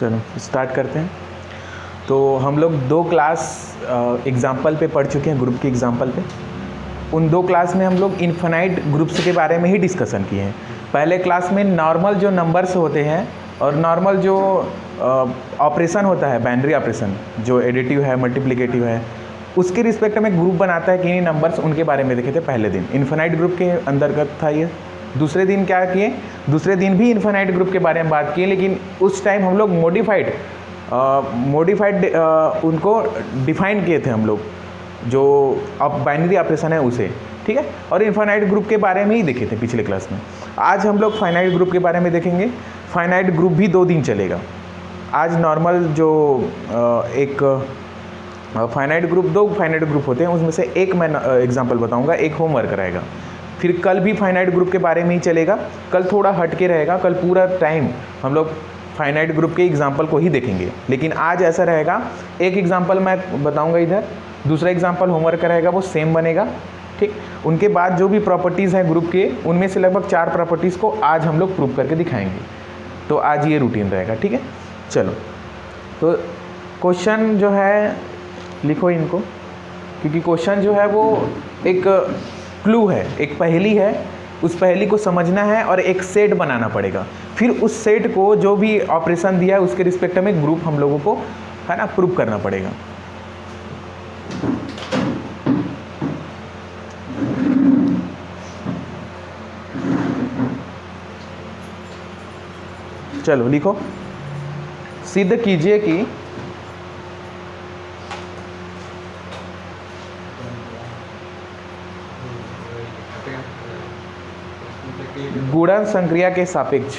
चलो स्टार्ट करते हैं। तो हम लोग 2 क्लास एग्जाम्पल पे पढ़ चुके हैं, ग्रुप के एग्जाम्पल पे। उन 2 क्लास में हम लोग इन्फिनाइट ग्रुप्स के बारे में ही डिस्कशन किए हैं। पहले क्लास में नॉर्मल जो नंबर्स होते हैं और नॉर्मल जो ऑपरेशन होता है, बाइनरी ऑपरेशन जो एडिटिव है, मल्टीप्लिकेटिव है, उसके रिस्पेक्ट में ग्रुप बनाता है कि नहीं नंबर्स, उनके बारे में देखे थे पहले दिन। इन्फिनाइट ग्रुप के अंतर्गत था ये। दूसरे दिन क्या किए, दूसरे दिन भी इन्फिनाइट ग्रुप के बारे में बात किए, लेकिन उस टाइम हम लोग मॉडिफाइड उनको डिफाइन किए थे हम लोग, जो अब बाइनरी ऑपरेशन है उसे, ठीक है। और इन्फिनाइट ग्रुप के बारे में ही देखे थे पिछले क्लास में। आज हम लोग फाइनाइट ग्रुप के बारे में देखेंगे। फाइनाइट ग्रुप भी 2 दिन चलेगा। आज नॉर्मल जो एक फाइनाइट ग्रुप, 2 फाइनाइट ग्रुप होते हैं, उसमें से एक मैं एग्जांपल बताऊंगा, एक होमवर्क रहेगा। फिर कल भी फाइनाइट ग्रुप के बारे में ही चलेगा। कल थोड़ा हट के रहेगा, कल पूरा टाइम हम लोग फाइनाइट ग्रुप के एग्जांपल को ही देखेंगे। लेकिन आज ऐसा रहेगा, एक एग्जांपल मैं बताऊंगा इधर, दूसरा एग्जांपल होमवर्क रहेगा, वो सेम बनेगा, ठीक। उनके बाद जो भी प्रॉपर्टीज़ हैं ग्रुप के, उनमें से लगभग 4 प्रॉपर्टीज़ को आज हम लोग प्रूव करके दिखाएंगे। तो आज ये रूटीन रहेगा, ठीक है। चलो, तो क्वेश्चन जो है लिखो इनको, क्योंकि क्वेश्चन जो है वो एक क्लू है, एक पहेली है। उस पहेली को समझना है और एक सेट बनाना पड़ेगा। फिर उस सेट को जो भी ऑपरेशन दिया है उसके रिस्पेक्ट में ग्रुप हम लोगों को, है ना, प्रूव करना पड़ेगा। चलो लिखो, सिद्ध कीजिए कि गुणन संक्रिया के सापेक्ष,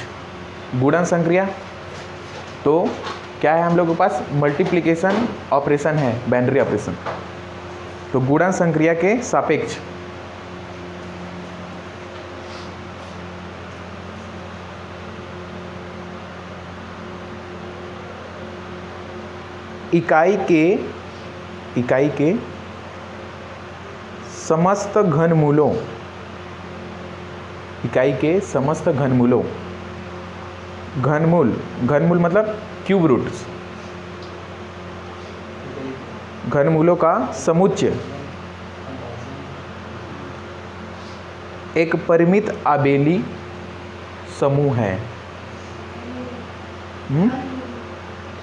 गुणन संक्रिया तो क्या है हम लोग के पास, मल्टीप्लिकेशन ऑपरेशन है, बाइनरी ऑपरेशन। तो गुणन संक्रिया के सापेक्ष इकाई के समस्त घनमूलों, इकाई के समस्त घनमूलों, घनमूल मतलब क्यूब रूट्स, घनमूलों का समुच्चय एक परिमित आबेली समूह है।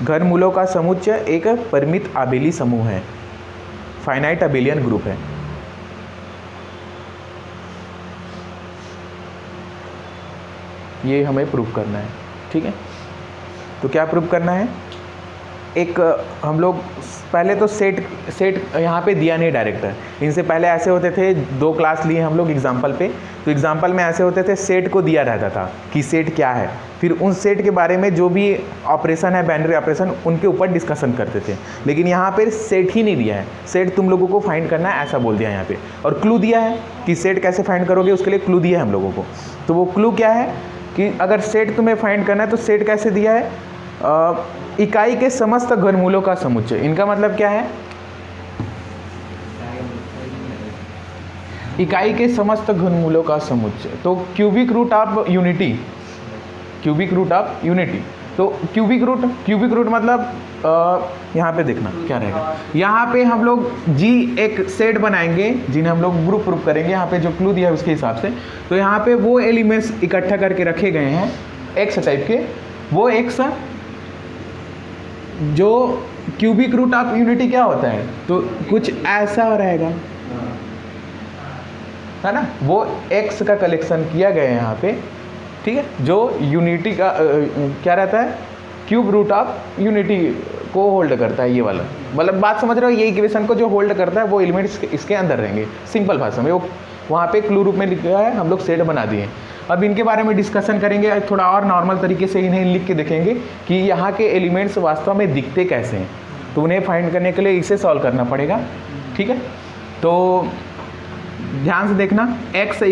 घनमूलों का समुच्चय एक परिमित आबेली समूह है, फाइनाइट अबेलियन ग्रुप है। ये हमें प्रूव करना है, ठीक है। तो क्या प्रूव करना है, एक हम लोग पहले तो सेट यहाँ पे दिया नहीं डायरेक्ट है। इनसे पहले ऐसे होते थे, 2 क्लास लिए हम लोग एग्जाम्पल पे, तो एग्जाम्पल में ऐसे होते थे, सेट को दिया रहता था कि सेट क्या है, फिर उन सेट के बारे में जो भी ऑपरेशन है, बाइनरी ऑपरेशन, उनके ऊपर डिस्कशन करते थे। लेकिन यहाँ पे सेट ही नहीं दिया है, सेट तुम लोगों को फाइंड करना है, ऐसा बोल दिया यहाँ पे। और क्लू दिया है कि सेट कैसे फाइंड करोगे, उसके लिए क्लू दिया है हम लोगों को। तो वो क्लू क्या है कि अगर सेट तुम्हें फाइंड करना है तो सेट कैसे दिया है, इकाई के समस्त घनमूलों का समुच्चय। इनका मतलब क्या है, इकाई के समस्त घनमूलों का समुच्चय। तो cubic root of unity, cubic root of unity. तो क्यूबिक रूट मतलब यहाँ पे देखना क्या रहेगा, यहाँ पे हम लोग जी एक सेट बनाएंगे जिन्हें हम लोग ग्रुप प्रूफ करेंगे, यहाँ पे जो क्लू दिया है उसके हिसाब से। तो यहाँ पे वो एलिमेंट्स इकट्ठा करके रखे गए हैं एक्स टाइप के, वो एक्स जो क्यूबिक रूट ऑफ यूनिटी क्या होता है, तो कुछ ऐसा रहेगा, है ना। वो एक्स का कलेक्शन किया गया है यहाँ पे, ठीक है, जो यूनिटी का क्या रहता है, क्यूब रूट ऑफ यूनिटी को होल्ड करता है। ये वाला मतलब बात समझ रहे हो, ये इक्वेशन को जो होल्ड करता है वो एलिमेंट्स इसके अंदर रहेंगे। सिंपल भाषा में वो वहाँ पे क्लू रूप में लिखा है, हम लोग सेट बना दिए। अब इनके बारे में डिस्कशन करेंगे, थोड़ा और नॉर्मल तरीके से इन्हें लिख के देखेंगे कि यहाँ के एलिमेंट्स वास्तव में दिखते कैसे हैं। तो उन्हें फाइंड करने के लिए इसे सॉल्व करना पड़ेगा, ठीक है। तो ध्यान से देखना, x =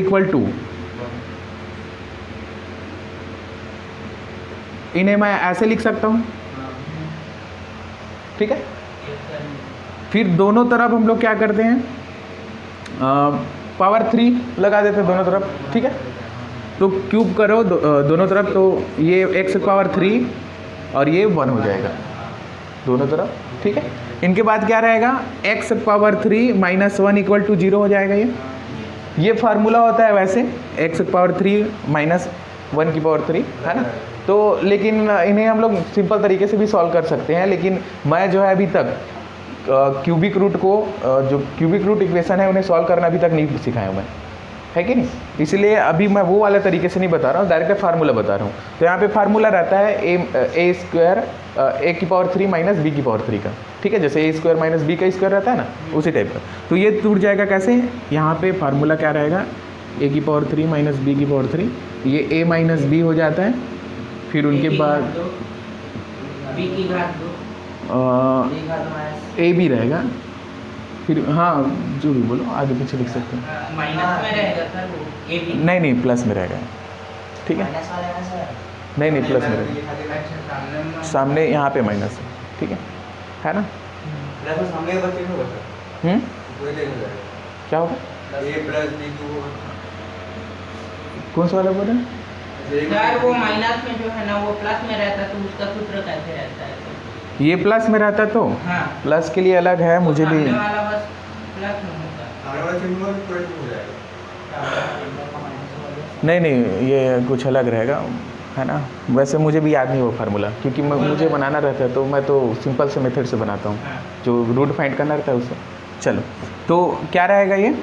इन्हें मैं ऐसे लिख सकता हूँ, ठीक है। फिर दोनों तरफ हम लोग क्या करते हैं, पावर 3 लगा देते हैं दोनों तरफ, ठीक है। तो क्यूब करो दोनों तरफ, तो ये x⁻³ और ये 1 हो जाएगा दोनों तरफ, ठीक है। इनके बाद क्या रहेगा, x power 3 minus 1 equal to 0 हो जाएगा। ये फार्मूला होता है वैसे, x पावर 3 माइनस 1 की पावर 3, है ना। तो लेकिन इन्हें हम लोग सिंपल तरीके से भी सॉल्व कर सकते हैं, लेकिन मैं जो है अभी तक क्यूबिक रूट को जो क्यूबिक रूट इक्वेशन है उन्हें सॉल्व करना अभी तक नहीं सिखाया मैं, है कि नहीं। इसलिए अभी मैं वो वाले तरीके से नहीं बता रहा हूँ, डायरेक्ट फार्मूला बता रहा हूँ। तो यहाँ पे फार्मूला रहता है ए स्क्वायर ए की पावर 3 माइनस बी की पावर 3 का, ठीक है। जैसे ए स्क्वायर माइनस बी का स्क्वायर रहता है ना, उसी टाइप का। तो ये टूट जाएगा कैसे, यहाँ पे फार्मूला क्या रहेगा, ए की पावर 3 माइनस बी की पावर 3, ये ए माइनस बी हो जाता है। फिर उनके बाद ए भी रहेगा, फिर हाँ जो भी बोलो आगे पीछे लिख सकते हैं। माइनस में रहेगा सर वो, ए भी नहीं प्लस में रहेगा, ठीक है। नहीं प्लस में रहेगा, सामने यहाँ पे माइनस है, ठीक है ना। क्या होगा, कौन सा वाला बोल रहे हैं यार, वो माइनस में जो है ना वो प्लस में रहता है, तो उसका सूत्र कैसे रहता है? ये प्लस में रहता तो हाँ, प्लस के लिए अलग है, मुझे भी सामने वाला बस प्लस में होता है। नहीं ये कुछ अलग रहेगा, है ना। वैसे मुझे भी याद नहीं वो फार्मूला, क्योंकि मुझे बनाना रहता है तो मैं तो सिंपल से मेथड से बनाता हूँ, जो रूट फाइंड करना रहता है उससे। चलो, तो क्या रहेगा ये,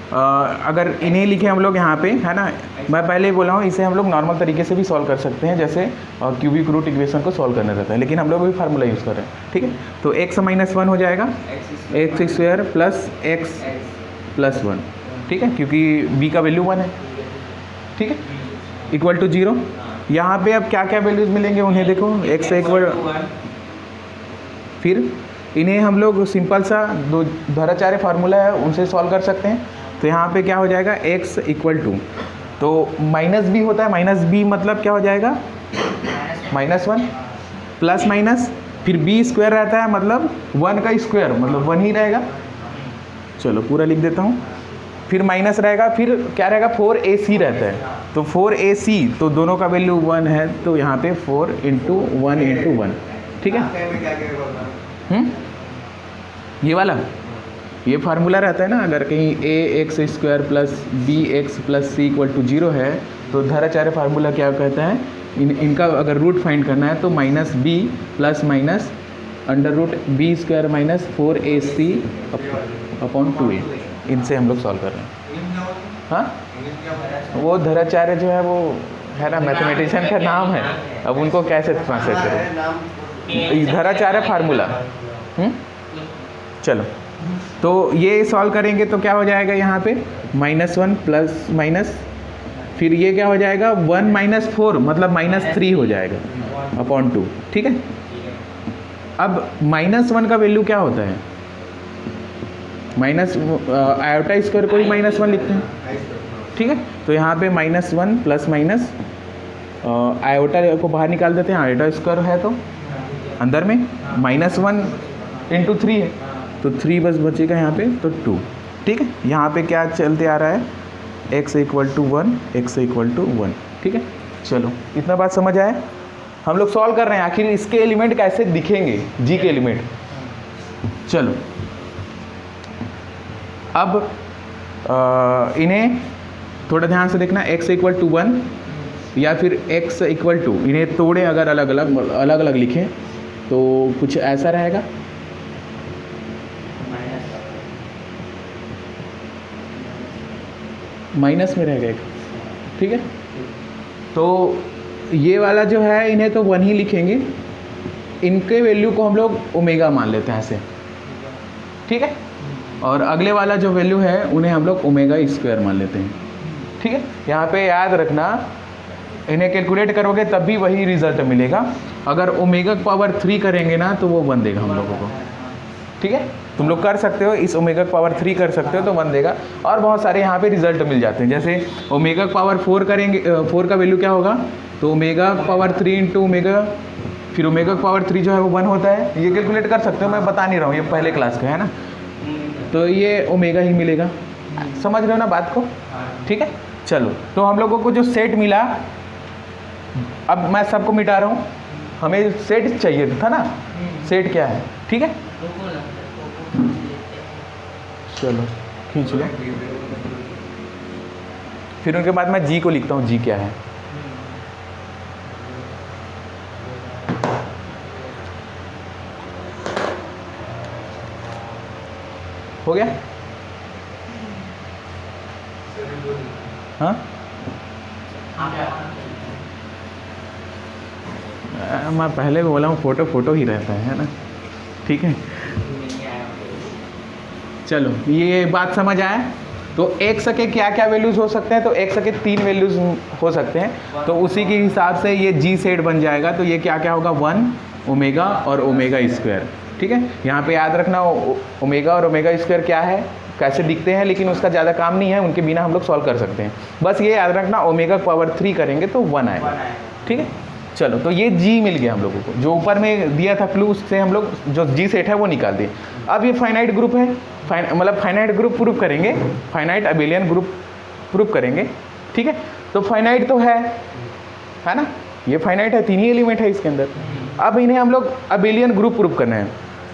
अगर इन्हें लिखे हम लोग यहाँ पे, है ना। मैं पहले ही बोला हूँ, इसे हम लोग नॉर्मल तरीके से भी सॉल्व कर सकते हैं, जैसे क्यूबिक रूट इक्वेशन को सॉल्व करना रहता है, लेकिन हम लोग भी फार्मूला यूज़ कर रहे हैं, ठीक है। तो x माइनस 1 हो जाएगा, x square plus x plus 1, ठीक है, क्योंकि b का वैल्यू 1 है, ठीक है, इक्वल टू 0। यहाँ पे अब क्या क्या वैल्यूज मिलेंगे उन्हें देखो, x इक्वल, फिर इन्हें हम लोग सिंपल सा दो धराचार्य फार्मूला है उनसे सॉल्व कर सकते हैं। तो यहाँ पे क्या हो जाएगा, x इक्वल टू, तो माइनस बी होता है, माइनस बी मतलब क्या हो जाएगा, -1 प्लस माइनस, फिर b स्क्वायर रहता है मतलब 1 का स्क्वायर मतलब 1 ही रहेगा। चलो पूरा लिख देता हूँ, फिर माइनस रहेगा, फिर क्या रहेगा, 4ac रहता है, तो 4ac, तो दोनों का वैल्यू 1 है, तो यहाँ पे 4 इंटू 1 इंटू 1, ठीक है। ये वाला ये फार्मूला रहता है ना, अगर कहीं a x square plus b x plus c equal to 0 है, तो धराचार्य फार्मूला क्या कहता है, इनका अगर रूट फाइंड करना है तो minus B plus minus under root B square minus 4ac upon 2a, इनसे हम लोग सॉल्व कर रहे हैं। हाँ, वो धराचार्य जो है वो है ना, मैथमेटिशियन का नाम है, अब उनको कैसे ट्रांसलेट करें, धराचार्य फार्मूला। चलो, तो ये सॉल्व करेंगे तो क्या हो जाएगा, यहाँ पे -1 प्लस माइनस, फिर ये क्या हो जाएगा 1 माइनस 4 मतलब -3 हो जाएगा अपॉन 2, ठीक है। अब -1 का वैल्यू क्या होता है, माइनस आयोटा स्क्वायर को भी -1 लिखते हैं, ठीक है। तो यहाँ पे -1 प्लस माइनस आयोटा को बाहर निकाल देते हैं, आयोटा स्क्वायर है तो अंदर में -1 इंटू 3 है, तो 3 बस बचेगा यहाँ पे, तो 2, ठीक है। यहाँ पे क्या चलते आ रहा है, x equal to 1, x equal to 1, ठीक है। चलो, इतना बात समझ आया। हम लोग सॉल्व कर रहे हैं आखिर इसके एलिमेंट कैसे दिखेंगे, g के एलिमेंट। चलो, अब इन्हें थोड़ा ध्यान से देखना, x इक्वल टू 1 या फिर x इक्वल टू, इन्हें तोड़े अगर अलग अलग लिखें तो कुछ ऐसा रहेगा, माइनस में रहेगा एक, ठीक है। तो ये वाला जो है इन्हें तो 1 ही लिखेंगे, इनके वैल्यू को हम लोग ओमेगा मान लेते हैं ऐसे, ठीक है। और अगले वाला जो वैल्यू है उन्हें हम लोग ओमेगा स्क्वायर मान लेते हैं, ठीक है। यहाँ पे याद रखना, इन्हें कैलकुलेट करोगे तब भी वही रिजल्ट मिलेगा। अगर ओमेगा पावर 3 करेंगे ना तो वो 1 देगा हम लोगों को, ठीक है। तुम लोग कर सकते हो, इस ओमेगा पावर 3 कर सकते हो तो 1 देगा। और बहुत सारे यहाँ पे रिजल्ट मिल जाते हैं, जैसे ओमेगा पावर 4 करेंगे, 4 का वैल्यू क्या होगा, तो ओमेगा पावर 3 इंटू ओमेगा, फिर ओमेगा पावर 3 जो है वो 1 होता है। ये कैलकुलेट कर सकते हो, मैं बता नहीं रहा हूँ, ये पहले क्लास का है ना, तो ये ओमेगा ही मिलेगा। समझ रहे हो ना बात को, ठीक है। चलो, तो हम लोगों को जो सेट मिला, अब मैं सबको मिटा रहा हूँ, हमें सेट चाहिए था ना, सेट क्या है, ठीक है। रुको ना, रुको, लेते हैं। चलो खींच लो, फिर उनके बाद मैं जी को लिखता हूँ, जी क्या है। हो गया? हाँ मैं पहले भी बोला हूँ फोटो ही रहता है ना, ठीक है। चलो ये बात समझ आया। तो एक्स के क्या क्या वैल्यूज़ हो सकते हैं, तो एक्स के 3 वैल्यूज़ हो सकते हैं, तो उसी के हिसाब से ये जी सेट बन जाएगा। तो ये क्या क्या होगा, 1 ओमेगा और ओमेगा स्क्वायर, ठीक है। यहाँ पे याद रखना ओमेगा और ओमेगा स्क्वायर क्या है, कैसे दिखते हैं, लेकिन उसका ज़्यादा काम नहीं है, उनके बिना हम लोग सॉल्व कर सकते हैं। बस ये याद रखना ओमेगा पावर 3 करेंगे तो 1 आएगा, ठीक है। चलो तो ये जी मिल गया हम लोगों को, जो ऊपर में दिया था क्लू, उससे हम लोग जो जी सेट है वो निकाल दिए। अब ये फाइनाइट ग्रुप है, मतलब फाइनाइट ग्रुप प्रूफ करेंगे, फाइनाइट अबेलियन ग्रुप प्रूफ करेंगे, ठीक है। तो फाइनाइट तो है ना, ये फाइनाइट है, 3 ही एलिमेंट है इसके अंदर। अब इन्हें हम लोग अबेलियन ग्रुप प्रूफ करना है।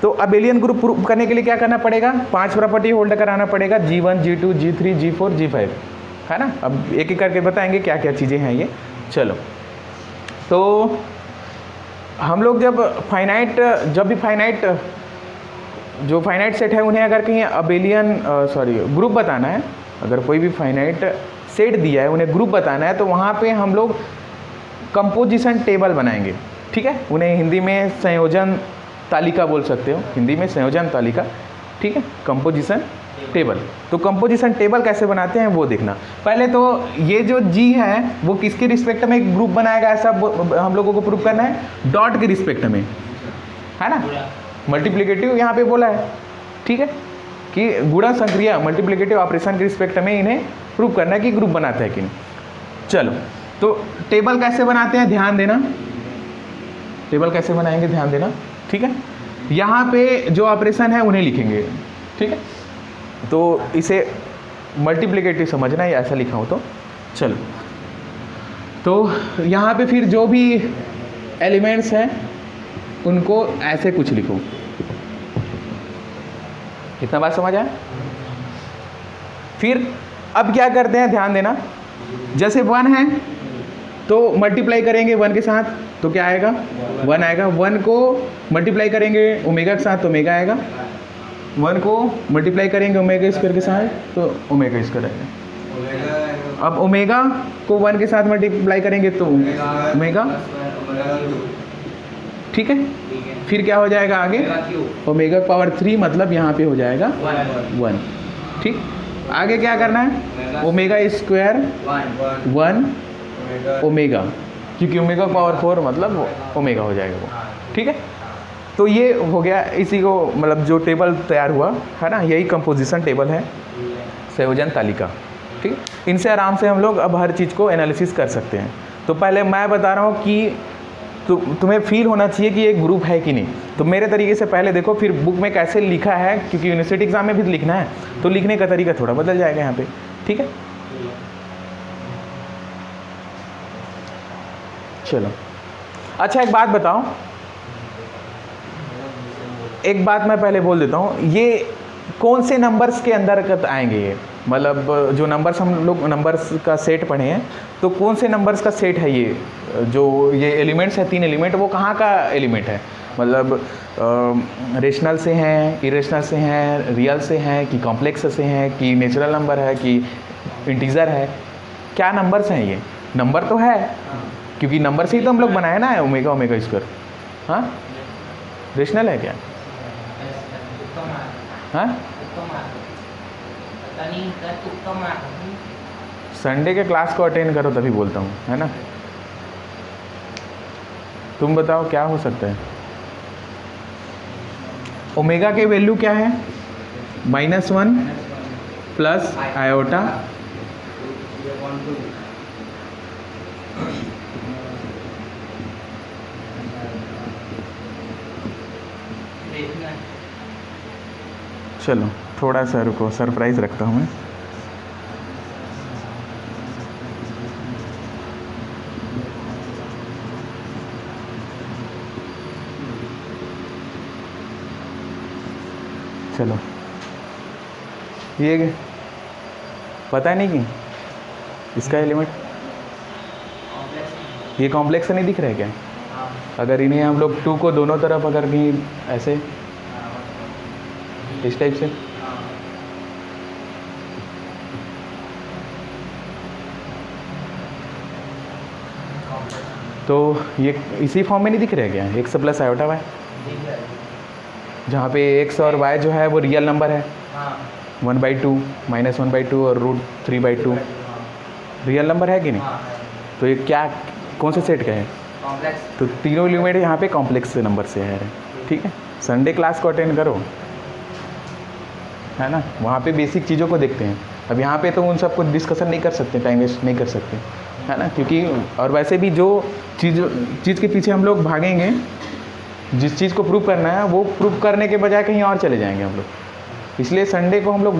तो अबेलियन ग्रुप प्रूफ करने के लिए क्या करना पड़ेगा, 5 प्रॉपर्टी होल्ड कराना पड़ेगा, G1 G2 G3 G4 G5, है ना। अब एक एक करके बताएंगे क्या क्या चीज़ें हैं ये। चलो तो हम लोग जब भी फाइनाइट जो फाइनाइट सेट है उन्हें अगर कहीं अबेलियन ग्रुप बताना है, अगर कोई भी फाइनाइट सेट दिया है उन्हें ग्रुप बताना है, तो वहाँ पे हम लोग कंपोजिशन टेबल बनाएंगे, ठीक है। उन्हें हिंदी में संयोजन तालिका बोल सकते हो, हिंदी में संयोजन तालिका, ठीक है, कंपोजिशन टेबल। तो कंपोजिशन टेबल कैसे बनाते हैं वो देखना। पहले तो ये जो जी है वो किसके रिस्पेक्ट में एक ग्रुप बनाएगा, ऐसा हम लोगों को प्रूव करना है, डॉट के रिस्पेक्ट में, है ना। मल्टीप्लिकेटिव यहाँ पे बोला है, ठीक है, कि गुणा संक्रिया मल्टीप्लिकेटिव ऑपरेशन के रिस्पेक्ट में इन्हें प्रूव करना है कि ग्रुप बनाता है कि नहीं। चलो तो टेबल कैसे बनाते हैं ध्यान देना, टेबल कैसे बनाएंगे ध्यान देना, ठीक है। यहाँ पे जो ऑपरेशन है उन्हें लिखेंगे, ठीक है। तो इसे मल्टीप्लिकेटिव समझना है, ऐसा लिखा हो तो चलो। तो यहाँ पे फिर जो भी एलिमेंट्स हैं उनको ऐसे कुछ लिखो, इतना बात समझ आया। फिर अब क्या करते हैं ध्यान देना, जैसे 1 है तो मल्टीप्लाई करेंगे 1 के साथ तो क्या आएगा, 1 आएगा। 1 को मल्टीप्लाई करेंगे ओमेगा के साथ तो ओमेगा आएगा, 1 को मल्टीप्लाई करेंगे ओमेगा स्क्वायर के साथ तो ओमेगा स्क्वायर आएगा। अब ओमेगा को 1 के साथ मल्टीप्लाई करेंगे तो ओमेगा, ठीक है। फिर क्या हो जाएगा आगे, ओमेगा पावर 3 मतलब यहाँ पे हो जाएगा 1, ठीक। आगे क्या करना है, ओमेगा स्क्वायर 1 ओमेगा, क्योंकि ओमेगा पावर 4 मतलब ओमेगा हो जाएगा वो, ठीक है। तो ये हो गया, इसी को मतलब जो टेबल तैयार हुआ है ना, यही कंपोजिशन टेबल है, संयोजन तालिका, ठीक है। इनसे आराम से हम लोग अब हर चीज़ को एनालिसिस कर सकते हैं। तो पहले मैं बता रहा हूँ कि तुम्हें फील होना चाहिए कि ये ग्रुप है कि नहीं। तो मेरे तरीके से पहले देखो, फिर बुक में कैसे लिखा है, क्योंकि यूनिवर्सिटी एग्जाम में भी लिखना है तो लिखने का तरीका थोड़ा बदल जाएगा यहाँ पे, ठीक है। चलो अच्छा एक बात बताओ, एक बात मैं पहले बोल देता हूँ, ये कौन से नंबर्स के अंदर आएंगे ये, मतलब जो नंबर्स हम लोग नंबर्स का सेट पढ़े हैं तो कौन से नंबर्स का सेट है ये, जो ये एलिमेंट्स है 3 एलिमेंट, वो कहाँ का एलिमेंट है, मतलब रेशनल से हैं, इरेशनल से हैं, रियल से हैं कि कॉम्प्लेक्स से हैं कि नेचुरल नंबर है कि इंटीजर है, क्या नंबर्स हैं ये। नंबर तो है क्योंकि नंबर से ही तो हम लोग बनाए ना ओमेगा ओमेगा स्क्वायर, हाँ रेशनल है क्या, हाँ संडे के क्लास को अटेंड करो तभी बोलता हूँ, है ना। तुम बताओ क्या हो सकता है। ओमेगा के वैल्यू क्या है, -1 प्लस आयोटा चलो थोड़ा सा रुको, सरप्राइज़ रखता हूँ मैं। चलो, ये पता नहीं कि इसका एलिमेंट ये कॉम्प्लेक्स नहीं दिख रहा है क्या? अगर इन्हें हम लोग 2 को दोनों तरफ अगर कहीं ऐसे इस टाइप से, तो ये इसी फॉर्म में नहीं दिख रहा है क्या? एक्स प्लस आयोटा वाई, जहाँ पे एक्स और वाई जो है वो रियल नंबर है, 1/2 -1/2 और √3/2 रियल नंबर है कि नहीं? तो ये क्या कौन से सेट का है? तो तीनों एलिमेंट यहाँ पे कॉम्प्लेक्स नंबर से है, ठीक है। संडे क्लास को अटेंड करो, है ना, वहाँ पे बेसिक चीज़ों को देखते हैं। अब यहाँ पे तो उन सबको डिस्कशन नहीं कर सकते, टाइम वेस्ट नहीं कर सकते, है ना, क्योंकि और वैसे भी जो चीज़ के पीछे हम लोग भागेंगे, जिस चीज़ को प्रूव करना है वो प्रूव करने के बजाय कहीं और चले जाएंगे हम लोग। इसलिए संडे को हम लोग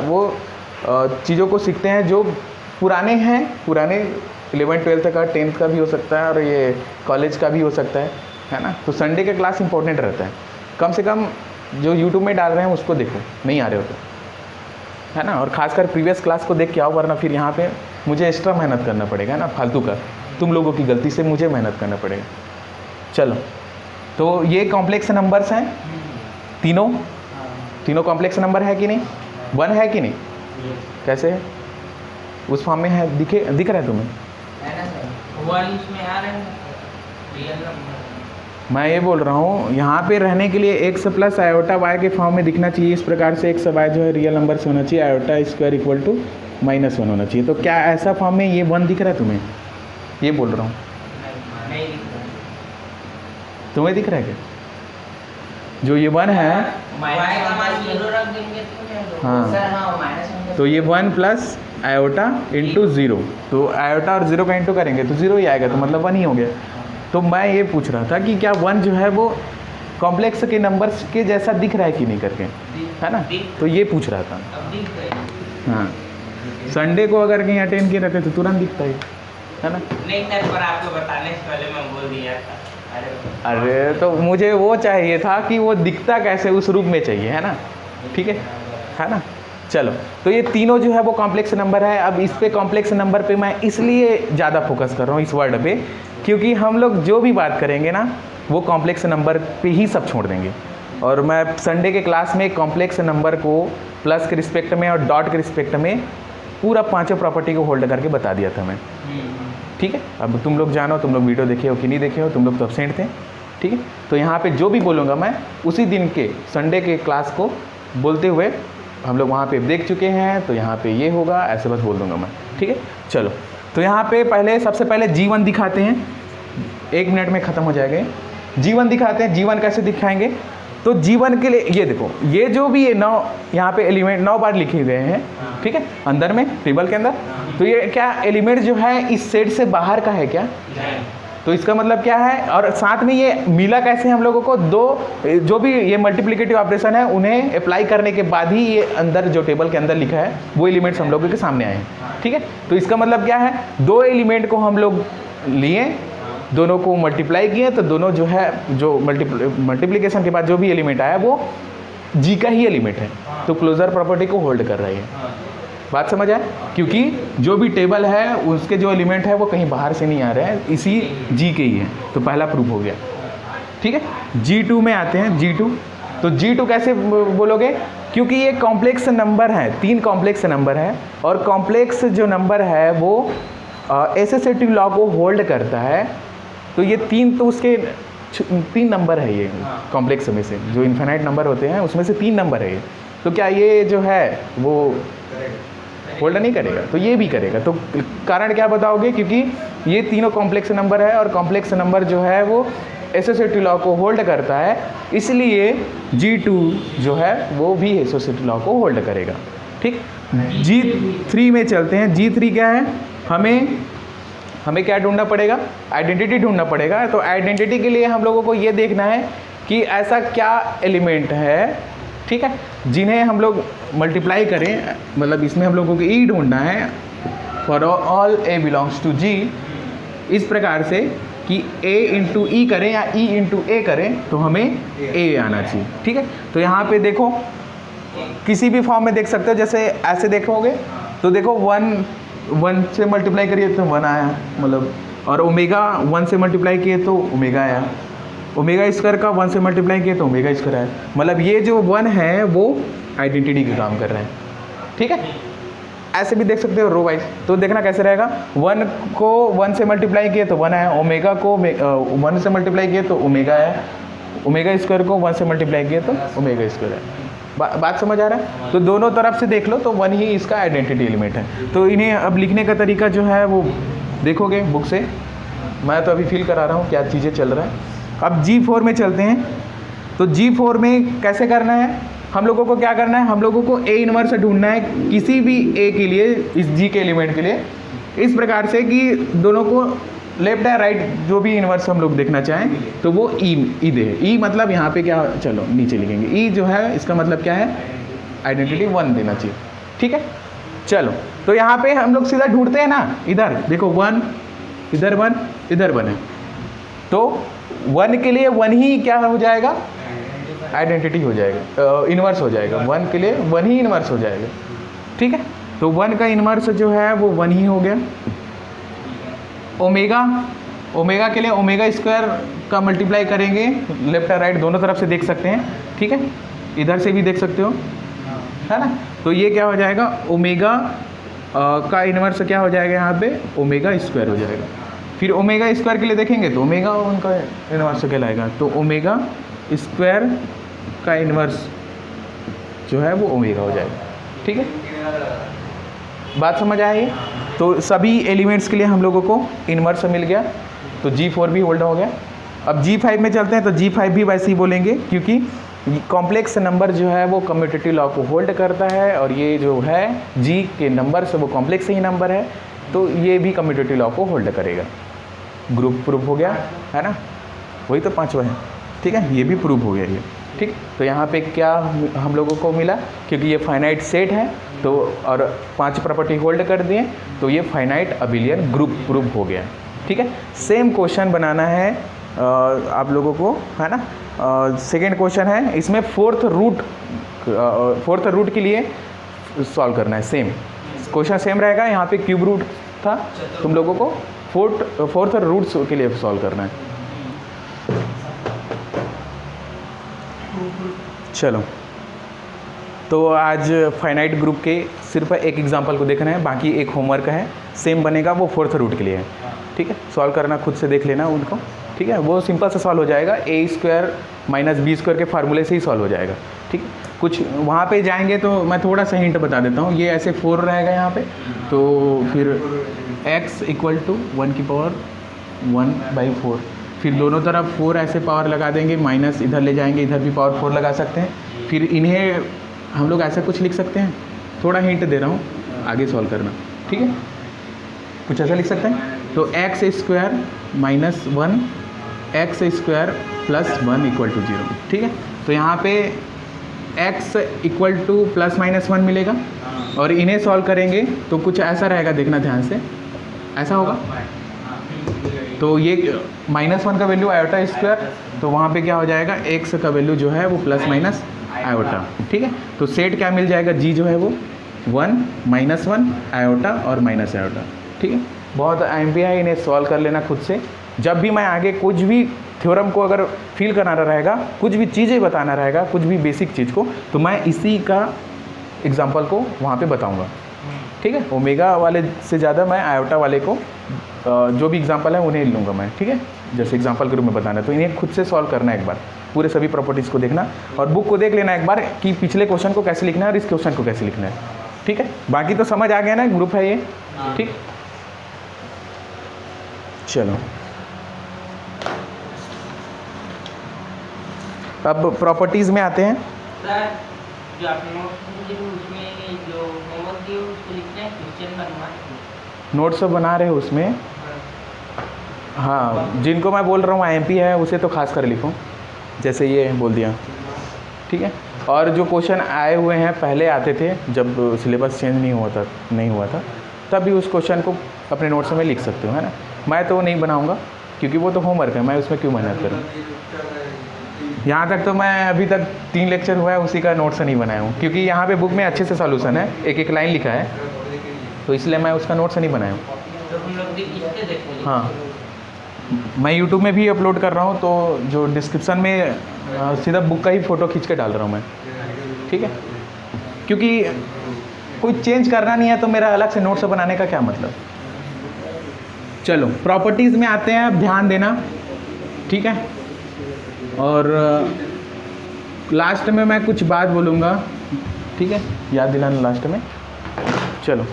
वो चीज़ों को सीखते हैं जो पुराने हैं, पुराने 11th 12th का, 10th का भी हो सकता है और ये कॉलेज का भी हो सकता है ना। तो संडे का क्लास इंपॉर्टेंट रहता है, कम से कम जो यूट्यूब में डाल रहे हैं उसको देखो, नहीं आ रहे हो तो, है ना। और खासकर प्रीवियस क्लास को देख के आओ, वरना फिर यहाँ पे मुझे एक्स्ट्रा मेहनत करना पड़ेगा ना, फालतू का, तुम लोगों की गलती से मुझे मेहनत करना पड़ेगा। चलो, तो ये कॉम्प्लेक्स नंबर्स हैं तीनों कॉम्प्लेक्स नंबर है कि नहीं? 1 है कि नहीं? कैसे है? उस फॉर्म में है, दिख रहा है तुम्हें? मैं ये बोल रहा हूँ, यहाँ पे रहने के लिए एक्स प्लस आयोटा वाई के फॉर्म में दिखना चाहिए। इस प्रकार से एक्स वाई जो है रियल नंबर से होना चाहिए, आयोटा स्क्वायर इक्वल टू -1 होना चाहिए। तो क्या ऐसा फॉर्म में ये 1 दिख रहा है तुम्हें? ये बोल रहा हूँ, तुम्हें दिख रहा है क्या? जो ये 1 है, हाँ, तो ये 1 प्लस आयोटा इंटू 0, तो आयोटा और 0 का इंटू करेंगे तो 0 ही आएगा, तो मतलब 1 ही हो गया। तो मैं ये पूछ रहा था कि क्या 1 जो है वो कॉम्प्लेक्स के नंबर्स के जैसा दिख रहा है कि नहीं करके, है ना, तो ये पूछ रहा था। हाँ, संडे को अगर कहीं अटेंड किए रहते तो तुरंत दिखता है ना। नहीं सर, पर आपको बताने से पहले मैं बोल दिया था। अरे तो मुझे वो चाहिए था कि वो दिखता कैसे, उस रूप में चाहिए, है ना, ठीक है ना। चलो, तो ये तीनों जो है वो कॉम्प्लेक्स नंबर है। अब इस पे कॉम्प्लेक्स नंबर पे मैं इसलिए ज़्यादा फोकस कर रहा हूँ, इस वर्ड पे, क्योंकि हम लोग जो भी बात करेंगे ना वो कॉम्प्लेक्स नंबर पे ही सब छोड़ देंगे। और मैं संडे के क्लास में कॉम्प्लेक्स नंबर को प्लस के रिस्पेक्ट में और डॉट के रिस्पेक्ट में पूरा 5 प्रॉपर्टी को होल्ड करके बता दिया था मैं, ठीक है। अब तुम लोग जानो, तुम लोग वीडियो देखे हो कि नहीं देखे हो, तुम लोग तो एब्सेंट थे, ठीक है। तो यहाँ पे जो भी बोलूँगा मैं उसी दिन के संडे के क्लास को बोलते हुए हम लोग वहाँ पे देख चुके हैं, तो यहाँ पे ये होगा, ऐसे बस बोल दूँगा मैं, ठीक है। चलो, तो यहाँ पे सबसे पहले G1 दिखाते हैं, 1 मिनट में ख़त्म हो जाएगा। G1 दिखाते हैं। G1 कैसे दिखाएंगे? तो G1 के लिए ये देखो, ये जो भी ये 9 यहाँ पे एलिमेंट 9 बार लिखे गए हैं, ठीक है, अंदर में टेबल के अंदर। तो ये क्या एलिमेंट जो है इस सेट से बाहर का है क्या? तो इसका मतलब क्या है? और साथ में ये मिला कैसे हम लोगों को? दो जो भी ये मल्टीप्लिकेटिव ऑपरेशन है उन्हें अप्लाई करने के बाद ही ये अंदर जो टेबल के अंदर लिखा है वो एलिमेंट्स हम लोगों के सामने आए हैं, ठीक है। तो इसका मतलब क्या है? 2 एलिमेंट को हम लोग लिए, दोनों को मल्टीप्लाई किए, तो दोनों जो है जो मल्टीप्लिकेशन के बाद जो भी एलिमेंट आया वो जी का ही एलिमेंट है, तो क्लोजर प्रॉपर्टी को होल्ड कर रही है। बात समझ आए? क्योंकि जो भी टेबल है उसके जो एलिमेंट है वो कहीं बाहर से नहीं आ रहे हैं, इसी जी के ही है, तो पहला प्रूफ हो गया, ठीक है। G2 में आते हैं। G2, तो G2 कैसे बोलोगे? क्योंकि ये कॉम्प्लेक्स नंबर है, 3 कॉम्प्लेक्स नंबर है, और कॉम्प्लेक्स जो नंबर है वो एसोसिएटिव लॉ को होल्ड करता है। तो ये 3 तो उसके 3 नंबर है, ये कॉम्प्लेक्स में से जो इन्फिनाइट नंबर होते हैं उसमें से 3 नंबर है ये। तो क्या ये जो है वो होल्ड नहीं करेगा? तो ये भी करेगा। तो कारण क्या बताओगे? क्योंकि ये तीनों कॉम्प्लेक्स नंबर है और कॉम्प्लेक्स नंबर जो है वो एसोसिएटिव लॉ को होल्ड करता है, इसलिए G2 जो है वो भी एसोसिएटिव लॉ को होल्ड करेगा, ठीक। G3 में चलते हैं। G3 क्या है? हमें क्या ढूंढना पड़ेगा? आइडेंटिटी ढूंढना पड़ेगा। तो आइडेंटिटी के लिए हम लोगों को ये देखना है कि ऐसा क्या एलिमेंट है, ठीक है, जिन्हें हम लोग मल्टीप्लाई करें, मतलब इसमें हम लोगों को E ढूंढना है for all A belongs to G, इस प्रकार से कि A इंटू E करें या E इंटू A करें तो हमें A आना चाहिए, ठीक है। तो यहाँ पे देखो किसी भी फॉर्म में देख सकते हो, जैसे ऐसे देखोगे तो देखो 1 से मल्टीप्लाई करिए तो 1 आया, मतलब, और ओमेगा 1 से मल्टीप्लाई किए तो ओमेगा आया, ओमेगा स्क्वायर का 1 से मल्टीप्लाई किए तो ओमेगा स्क्वायर आया, मतलब ये जो 1 है वो आइडेंटिटी का काम कर रहे हैं, ठीक है। ऐसे भी देख सकते हो रो वाइज, तो देखना कैसे रहेगा, 1 को 1 से मल्टीप्लाई किए तो 1 आया, ओमेगा को 1 से मल्टीप्लाई किए तो ओमेगा आया, ओमेगा स्क्वायर को 1 से मल्टीप्लाई किए तो ओमेगा स्क्वायर आया। बात समझ आ रहा है? तो दोनों तरफ से देख लो तो 1 ही इसका आइडेंटिटी एलिमेंट है। तो इन्हें अब लिखने का तरीका जो है वो देखोगे बुक से, मैं तो अभी फील करा रहा हूँ क्या चीज़ें चल रहा है। अब G4 में चलते हैं। तो G4 में कैसे करना है, हम लोगों को क्या करना है, हम लोगों को A इनवर्स ढूंढना है किसी भी A के लिए, इस G के एलिमेंट के लिए, इस प्रकार से कि दोनों को लेफ्ट या राइट जो भी इनवर्स हम लोग देखना चाहें तो वो ई दे। ई मतलब यहाँ पे क्या, चलो नीचे लिखेंगे, ई जो है इसका मतलब क्या है, आइडेंटिटी 1 देना चाहिए, ठीक है। चलो तो यहाँ पे हम लोग सीधा ढूंढते हैं ना, इधर देखो 1, इधर 1, इधर 1 है, तो 1 के लिए 1 ही क्या हो जाएगा, आइडेंटिटी हो जाएगा, इनवर्स हो जाएगा, 1 के लिए 1 ही इनवर्स हो जाएगा, ठीक है। तो 1 का इनवर्स जो है वो 1 ही हो गया। ओमेगा के लिए ओमेगा स्क्वायर का मल्टीप्लाई करेंगे, लेफ्ट और राइट दोनों तरफ से देख सकते हैं, ठीक है, इधर से भी देख सकते हो, है ना। तो ये क्या हो जाएगा, ओमेगा का इनवर्स क्या हो जाएगा, यहाँ पे ओमेगा स्क्वायर हो जाएगा। फिर ओमेगा स्क्वायर के लिए देखेंगे तो ओमेगा उनका इनवर्स कहलाएगा, तो ओमेगा स्क्वायर का इनवर्स जो है वो ओमेगा हो जाएगा, ठीक है। बात समझ आई? तो सभी एलिमेंट्स के लिए हम लोगों को इनवर्स मिल गया, तो G4 भी होल्ड हो गया। अब G5 में चलते हैं, तो G5 भी वैसे ही बोलेंगे क्योंकि कॉम्प्लेक्स नंबर जो है वो कम्यूटेटिव लॉ को होल्ड करता है, और ये जो है G के नंबर से वो कॉम्प्लेक्स ही नंबर है, तो ये भी कम्यूटेटिव लॉ को होल्ड करेगा। ग्रुप प्रूफ हो गया, है ना, वही तो 5वां है, ठीक है, ये भी प्रूफ हो गया ये, ठीक। तो यहाँ पे क्या हम लोगों को मिला, क्योंकि ये फाइनाइट सेट है तो, और 5 प्रॉपर्टी होल्ड कर दिए, तो ये फाइनाइट अबिलियन ग्रुप प्रूफ हो गया, ठीक है। सेम क्वेश्चन बनाना है आप लोगों को, है ना। सेकेंड क्वेश्चन है, इसमें फोर्थ रूट के लिए सॉल्व करना है। सेम क्वेश्चन सेम रहेगा, यहाँ पे क्यूब रूट था, तुम लोगों को फोर्थ रूट के लिए सॉल्व करना है। चलो तो आज फाइनाइट ग्रुप के सिर्फ एक एग्जांपल को देखना है, बाकी एक होमवर्क है सेम बनेगा, वो फोर्थ रूट के लिए है, ठीक है। सॉल्व करना खुद से देख लेना उनको, ठीक है, वो सिंपल से सॉल्व हो जाएगा, a square minus B square के फार्मूले से ही सॉल्व हो जाएगा, ठीक है। कुछ वहाँ पे जाएंगे तो मैं थोड़ा सा हिंट बता देता हूँ, ये ऐसे 4 रहेगा यहाँ पे, तो फिर x इक्वल टू 1 की पावर 1/4, फिर दोनों तरफ 4 ऐसे पावर लगा देंगे, माइनस इधर ले जाएंगे, इधर भी पावर 4 लगा सकते हैं। फिर इन्हें हम लोग ऐसा कुछ लिख सकते हैं, थोड़ा हिंट दे रहा हूँ, आगे सॉल्व करना, ठीक है। कुछ ऐसा लिख सकते हैं, तो X square minus 1 X square plus 1 equal to 0, ठीक है। तो यहाँ पे x इक्वल टू प्लस माइनस 1 मिलेगा, और इन्हें सॉल्व करेंगे तो कुछ ऐसा रहेगा, देखना ध्यान से, ऐसा होगा। तो ये -1 का वैल्यू आयोटा स्क्वायर, तो वहाँ पे क्या हो जाएगा, x का वैल्यू जो है वो प्लस माइनस आयोटा, ठीक है। तो सेट क्या मिल जाएगा, g जो है वो 1 -1 आयोटा और माइनस आयोटा, ठीक है। बहुत MP है, इन्हें सॉल्व कर लेना खुद से। जब भी मैं आगे कुछ भी थ्योरम को अगर फील कराना रहेगा, कुछ भी चीज़ें बताना रहेगा, कुछ भी बेसिक चीज़ को, तो मैं इसी का एग्जांपल को वहाँ पे बताऊँगा, ठीक है। ओमेगा वाले से ज़्यादा मैं आयोटा वाले को जो भी एग्जांपल है उन्हें लूँगा मैं, ठीक है, जैसे एग्जांपल के रूप में बताना है। तो इन्हें खुद से सॉल्व करना है, एक बार पूरे सभी प्रॉपर्टीज़ को देखना, और बुक को देख लेना एक बार कि पिछले क्वेश्चन को कैसे लिखना है और इस क्वेश्चन को कैसे लिखना है, ठीक है। बाकी तो समझ आ गया ना, ग्रुप है ये, ठीक। चलो अब प्रॉपर्टीज़ में आते हैं। सर जो आपने नोट्स दिए उसमें जो होमवर्क दिए उसको लिखना है, क्वेश्चन बनवा है। नोट्स बना रहे हो उसमें, हाँ, जिनको मैं बोल रहा हूँ MP है उसे तो खास कर लिखो, जैसे ये बोल दिया, ठीक है। और जो क्वेश्चन आए हुए हैं पहले आते थे जब सिलेबस चेंज नहीं हुआ था तब भी उस क्वेश्चन को अपने नोट्स में लिख सकते हो, है ना। मैं तो नहीं बनाऊंगा क्योंकि वो तो होमवर्क है, मैं उसमें क्यों मेहनत करूँ। यहाँ तक तो मैं अभी तक 3 लेक्चर हुआ है उसी का नोट्स नहीं बनाया हूँ, क्योंकि यहाँ पे बुक में अच्छे से सॉल्यूशन है, एक एक लाइन लिखा है, तो इसलिए मैं उसका नोट्स नहीं बनाया हूँ। तो हम लोग इससे देखते। हाँ, मैं यूट्यूब में भी अपलोड कर रहा हूँ, तो जो डिस्क्रिप्शन में सीधा बुक का ही फ़ोटो खींच के डाल रहा हूँ मैं, ठीक है, क्योंकि कोई चेंज करना नहीं है तो मेरा अलग से नोट्स बनाने का क्या मतलब। चलो प्रॉपर्टीज़ में आते हैं, अब ध्यान देना, ठीक है। और लास्ट में मैं कुछ बात बोलूँगा, ठीक है, याद दिलाना लास्ट में। चलो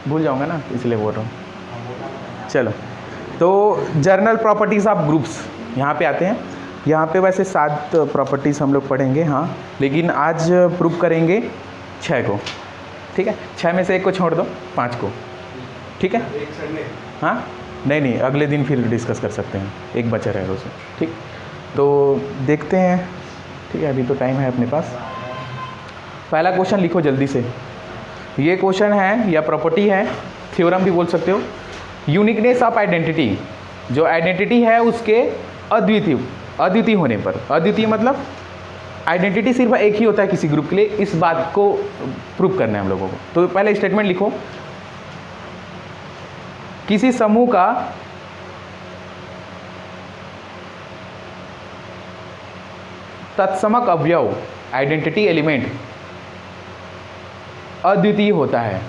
भूल जाऊँगा ना, इसलिए बोल रहा हूँ। चलो तो जर्नल प्रॉपर्टीज़ ऑफ ग्रुप्स यहाँ पे आते हैं। यहाँ पे वैसे 7 प्रॉपर्टीज़ हम लोग पढ़ेंगे, हाँ, लेकिन आज प्रूव करेंगे 6 को, ठीक है। 6 में से 1 को छोड़ दो, 5 को, ठीक है। हाँ नहीं, अगले दिन फिर डिस्कस कर सकते हैं, एक बचा रहेगा उसे, ठीक। तो देखते हैं, ठीक है, अभी तो टाइम है अपने पास। पहला क्वेश्चन लिखो जल्दी से। ये क्वेश्चन है या प्रॉपर्टी है, थ्योरम भी बोल सकते हो। यूनिकनेस ऑफ आइडेंटिटी, जो आइडेंटिटी है उसके अद्वितीय होने पर, अद्वितीय मतलब आइडेंटिटी सिर्फ एक ही होता है किसी ग्रुप के लिए, इस बात को प्रूव करना है हम लोगों को। तो पहले स्टेटमेंट लिखो, किसी समूह का तत्समक अवयव आइडेंटिटी एलिमेंट अद्वितीय होता है,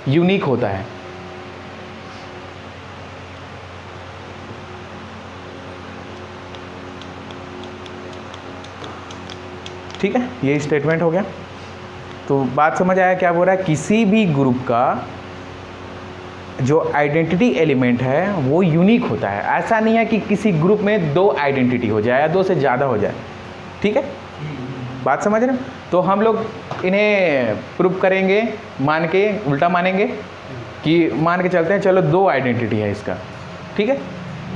यूनिक होता है। ठीक है, ये स्टेटमेंट हो गया। तो बात समझ आया क्या बोल रहा है, किसी भी ग्रुप का जो आइडेंटिटी एलिमेंट है वो यूनिक होता है। ऐसा नहीं है कि किसी ग्रुप में 2 आइडेंटिटी हो जाए या 2 से ज़्यादा हो जाए, ठीक है, बात समझ रहे हो। तो हम लोग इन्हें प्रूव करेंगे, मान के उल्टा मानेंगे कि मान के चलते हैं, चलो 2 आइडेंटिटी है इसका, ठीक है।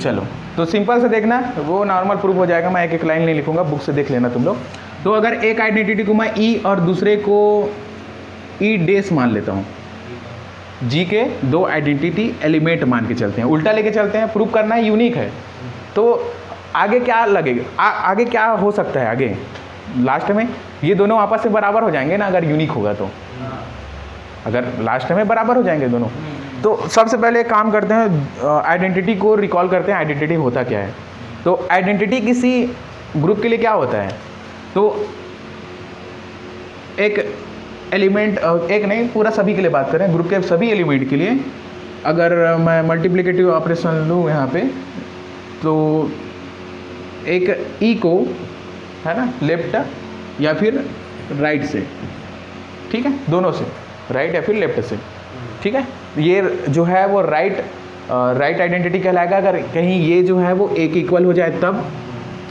चलो तो सिंपल से देखना, वो नॉर्मल प्रूफ हो जाएगा, मैं एक एक लाइन नहीं लिखूंगा, बुक से देख लेना तुम लोग। तो अगर एक आइडेंटिटी को मैं ई और दूसरे को ई डेस मान लेता हूँ, जी के 2 आइडेंटिटी एलिमेंट मान के चलते हैं, उल्टा लेके चलते हैं, प्रूफ करना है यूनिक है। तो आगे क्या लगेगा, आगे क्या हो सकता है, आगे लास्ट में ये दोनों आपस में बराबर हो जाएंगे ना, अगर यूनिक होगा तो, अगर लास्ट में बराबर हो जाएंगे दोनों। तो सबसे पहले एक काम करते हैं, आइडेंटिटी को रिकॉल करते हैं, आइडेंटिटी होता क्या है। तो आइडेंटिटी किसी ग्रुप के लिए क्या होता है, तो एक एलिमेंट, एक नहीं पूरा सभी के लिए बात करें, ग्रुप के सभी एलिमेंट के लिए अगर मैं मल्टीप्लिकेटिव ऑपरेशन लूँ यहाँ पे, तो एक ई को, है ना, लेफ्ट या फिर राइट से, ठीक है, दोनों से, राइट या फिर लेफ्ट से, ठीक है। ये जो है वो राइट आइडेंटिटी कहलाएगा। अगर कहीं ये जो है वो ए के इक्वल हो जाए तब,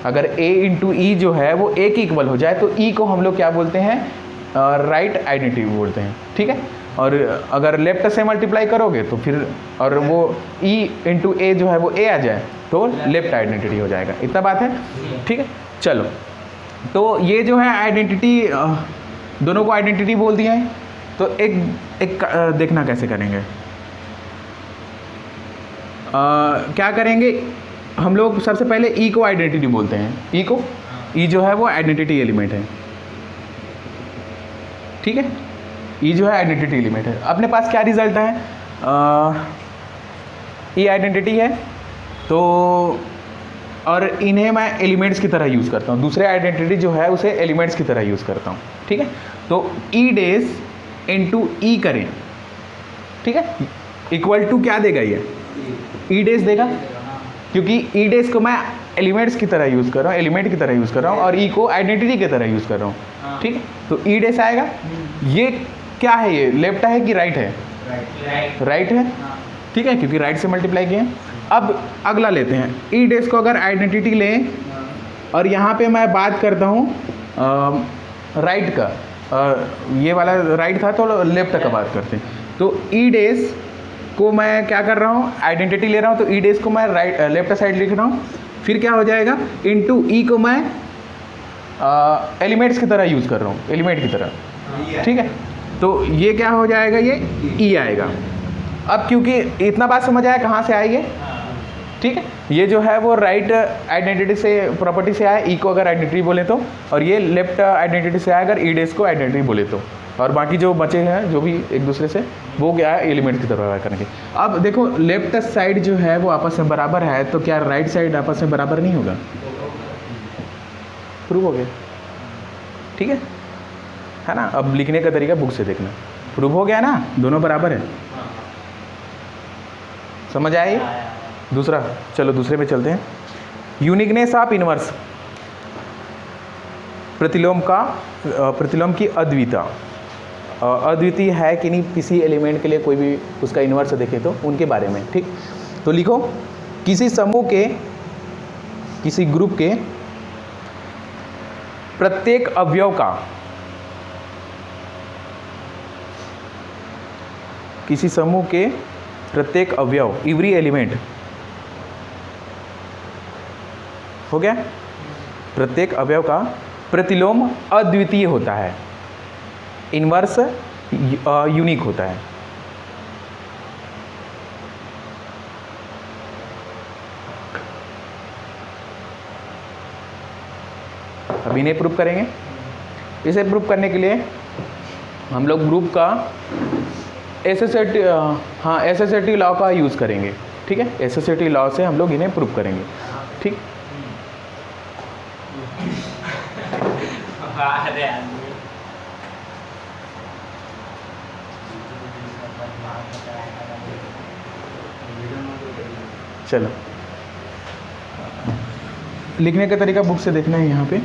अगर a इंटू ई जो है वो a के इक्वल हो जाए तो e को हम लोग क्या बोलते हैं, राइट आइडेंटिटी बोलते हैं, ठीक है। और अगर लेफ्ट से मल्टीप्लाई करोगे तो फिर, और वो e इंटू ए जो है वो a आ जाए तो लेफ्ट आइडेंटिटी हो जाएगा। इतना बात है, ठीक है। चलो तो ये जो है आइडेंटिटी, दोनों को आइडेंटिटी बोल दिया है। तो एक देखना कैसे करेंगे, क्या करेंगे हम लोग, सबसे पहले ई को आइडेंटिटी बोलते हैं, ई को, ई जो है वो आइडेंटिटी एलिमेंट है, ठीक है, ई जो है आइडेंटिटी एलिमेंट है। अपने पास क्या रिजल्ट है, ई आइडेंटिटी है, तो और इन्हें मैं एलिमेंट्स की तरह यूज़ करता हूँ, दूसरे आइडेंटिटी जो है उसे एलिमेंट्स की तरह यूज़ करता हूँ, ठीक है। तो ई डेज इंटू ई करें, ठीक है, इक्वल टू क्या देगा, ये ई डेज देगा, क्योंकि ई डेज को मैं एलिमेंट्स की तरह यूज़ कर रहा हूँ, एलिमेंट की तरह यूज़ कर रहा हूँ, और ई को आइडेंटिटी की तरह यूज़ कर रहा हूँ, ठीक है। तो ई डेज आएगा। ये क्या है, ये लेफ्ट है कि राइट है, राइट है, ठीक है, क्योंकि राइट से मल्टीप्लाई किए। अब अगला लेते हैं, ई डेज को अगर आइडेंटिटी लें, और यहाँ पे मैं बात करता हूँ राइट का, ये वाला राइट था तो लेफ्ट का बात करते हैं। तो ई डेज को मैं क्या कर रहा हूँ, आइडेंटिटी ले रहा हूँ, तो ई डेज को मैं राइट लेफ्ट साइड लिख रहा हूँ, फिर क्या हो जाएगा, इनटू ई को मैं एलिमेंट्स की तरह यूज़ कर रहा हूँ, एलिमेंट की तरह, ठीक है। तो ये क्या हो जाएगा, ये ई आएगा। अब क्योंकि इतना बात समझ आया कहाँ से आएगी, ठीक है। ये जो है वो राइट आइडेंटिटी से प्रॉपर्टी से आया, ई को अगर आइडेंटिटी बोले तो, और ये लेफ्ट आइडेंटिटी से आया अगर ई डेस को आइडेंटिटी बोले तो, और बाकी जो बचे हैं जो भी एक दूसरे से, वो क्या है एलिमेंट की तरह व्यवहार करेंगे। अब देखो लेफ्ट साइड जो है वो आपस में बराबर है, तो क्या राइट साइड आपस में बराबर नहीं होगा? प्रूव हो गया, ठीक है ना। अब लिखने का तरीका बुक से देखना, प्रूव हो गया ना, दोनों बराबर है, समझ आई? दूसरा, चलो दूसरे पे चलते हैं। यूनिकनेस ऑफ इनवर्स, प्रतिलोम की अद्वितीयता, अद्वितीय है कि नहीं किसी एलिमेंट के लिए, कोई भी उसका इन्वर्स देखे तो उनके बारे में, ठीक। तो लिखो किसी समूह के, किसी ग्रुप के प्रत्येक अवयव का, किसी समूह के प्रत्येक अवयव, एवरी एलिमेंट, हो गया, प्रत्येक अवयव का प्रतिलोम अद्वितीय होता है, इनवर्स यूनिक होता है। अब इन्हें प्रूव करेंगे। इसे प्रूव करने के लिए हम लोग ग्रुप का एसोसिएटिव लॉ का यूज़ करेंगे, ठीक है। एसोसिएटिव लॉ से हम लोग इन्हें प्रूव करेंगे, ठीक। चलो लिखने का तरीका बुक से देखना है यहाँ पे।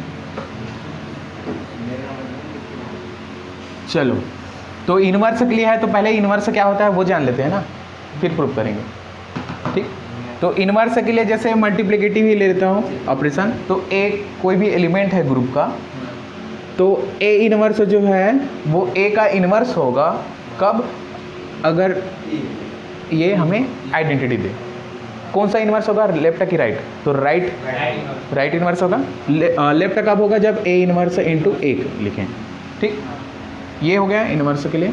चलो तो इनवर्स के लिए है, तो पहले इनवर्स क्या होता है वो जान लेते हैं ना, फिर प्रूव करेंगे, ठीक। तो इनवर्स के लिए जैसे मल्टीप्लिकेटिव ही ले लेता हूँ ऑपरेशन, तो एक कोई भी एलिमेंट है ग्रुप का, तो ए इनवर्स जो है वो ए का इनवर्स होगा कब, अगर ये हमें आइडेंटिटी दे। कौन सा इनवर्स होगा, लेफ्ट की राइट, तो राइट इनवर्स होगा। लेफ्ट कब होगा, जब ए इनवर्स इंटू एक लिखें, ठीक। ये हो गया इनवर्स के लिए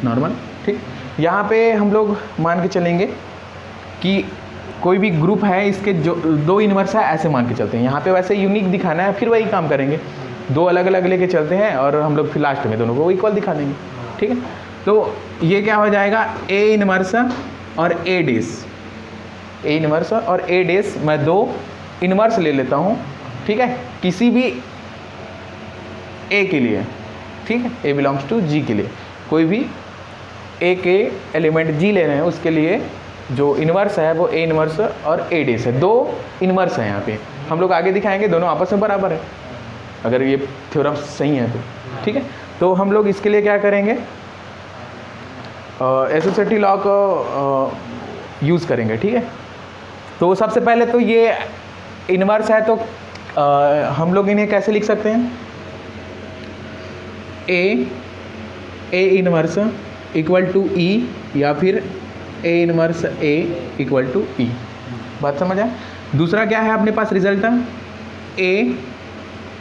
नॉर्मल, ठीक। यहाँ पे हम लोग मान के चलेंगे कि कोई भी ग्रुप है, इसके जो दो इनवर्स है ऐसे मान के चलते हैं। यहाँ पे वैसे यूनिक दिखाना है, फिर वही काम करेंगे, दो अलग अलग लेके चलते हैं और हम लोग फिर लास्ट में दोनों को इक्वल दिखा देंगे, ठीक है। तो ये क्या हो जाएगा, ए इनवर्स और ए डेस, ए इनवर्स और ए डेस, मैं दो इनवर्स ले लेता हूँ, ठीक है, किसी भी ए के लिए, ठीक है, ए बिलोंग्स टू जी के लिए, कोई भी ए के एलिमेंट जी ले रहे हैं उसके लिए जो इनवर्स है वो ए इनवर्स और ए डेस है, दो इनवर्स है। यहाँ पे हम लोग आगे दिखाएंगे दोनों आपस में बराबर है, अगर ये थ्योरम सही है तो, ठीक है। तो हम लोग इसके लिए क्या करेंगे, एसोसिएटिव लॉ को यूज़ करेंगे, ठीक है। तो सबसे पहले तो ये इनवर्स है, तो हम लोग इन्हें कैसे लिख सकते हैं, A inverse equal to E, या फिर A inverse A equal to E, बात समझ आए। दूसरा क्या है अपने पास result, A